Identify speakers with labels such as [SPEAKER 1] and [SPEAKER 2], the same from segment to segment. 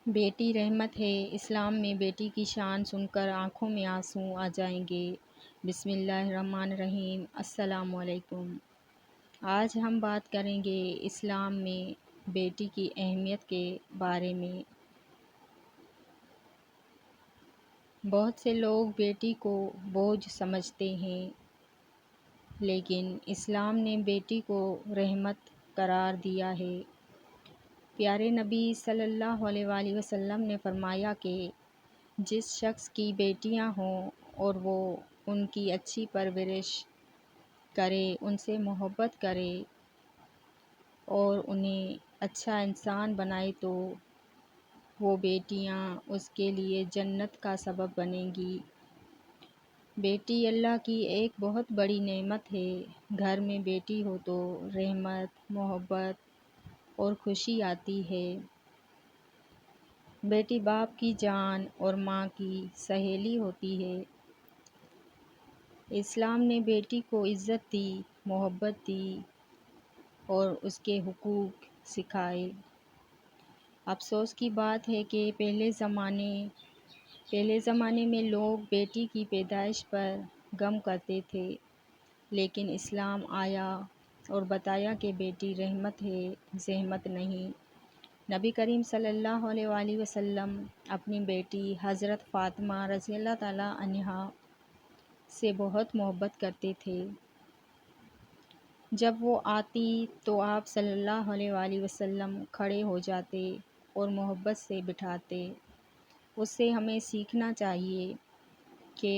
[SPEAKER 1] بیٹی رحمت ہے۔ اسلام میں بیٹی کی شان سن کر آنکھوں میں آنسو آ جائیں گے۔ بسم اللہ الرحمن الرحیم۔ السلام علیکم۔ آج ہم بات کریں گے اسلام میں بیٹی کی اہمیت کے بارے میں۔ بہت سے لوگ بیٹی کو بوجھ سمجھتے ہیں، لیکن اسلام نے بیٹی کو رحمت قرار دیا ہے۔ پیارے نبی صلی اللہ علیہ وآلہ وسلم نے فرمایا کہ جس شخص کی بیٹیاں ہوں اور وہ ان کی اچھی پرورش کرے، ان سے محبت کرے اور انہیں اچھا انسان بنائے تو وہ بیٹیاں اس کے لیے جنت کا سبب بنیں گی۔ بیٹی اللہ کی ایک بہت بڑی نعمت ہے۔ گھر میں بیٹی ہو تو رحمت، محبت اور خوشی آتی ہے۔ بیٹی باپ کی جان اور ماں کی سہیلی ہوتی ہے۔ اسلام نے بیٹی کو عزت دی، محبت دی اور اس کے حقوق سکھائے۔ افسوس کی بات ہے کہ پہلے زمانے میں لوگ بیٹی کی پیدائش پر غم کرتے تھے، لیکن اسلام آیا اور بتایا کہ بیٹی رحمت ہے، زحمت نہیں۔ نبی کریم صلی اللہ علیہ وآلہ وسلم اپنی بیٹی حضرت فاطمہ رضی اللہ تعالیٰ عنہا سے بہت محبت کرتے تھے۔ جب وہ آتی تو آپ صلی اللہ علیہ وآلہ وسلم کھڑے ہو جاتے اور محبت سے بٹھاتے۔ اس سے ہمیں سیکھنا چاہیے کہ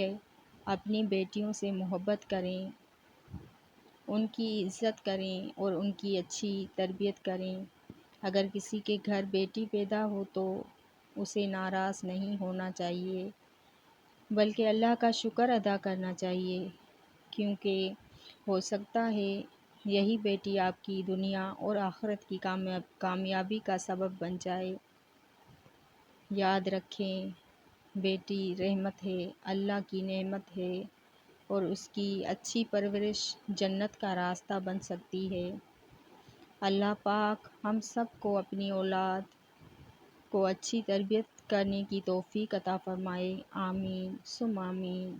[SPEAKER 1] اپنی بیٹیوں سے محبت کریں، ان کی عزت کریں اور ان کی اچھی تربیت کریں۔ اگر کسی کے گھر بیٹی پیدا ہو تو اسے ناراض نہیں ہونا چاہیے، بلکہ اللہ کا شکر ادا کرنا چاہیے، کیونکہ ہو سکتا ہے یہی بیٹی آپ کی دنیا اور آخرت کی کامیابی کا سبب بن جائے۔ یاد رکھیں، بیٹی رحمت ہے، اللہ کی نعمت ہے اور اس کی اچھی پرورش جنت کا راستہ بن سکتی ہے۔ اللہ پاک ہم سب کو اپنی اولاد کو اچھی تربیت کرنے کی توفیق عطا فرمائے۔ آمین ثم آمین۔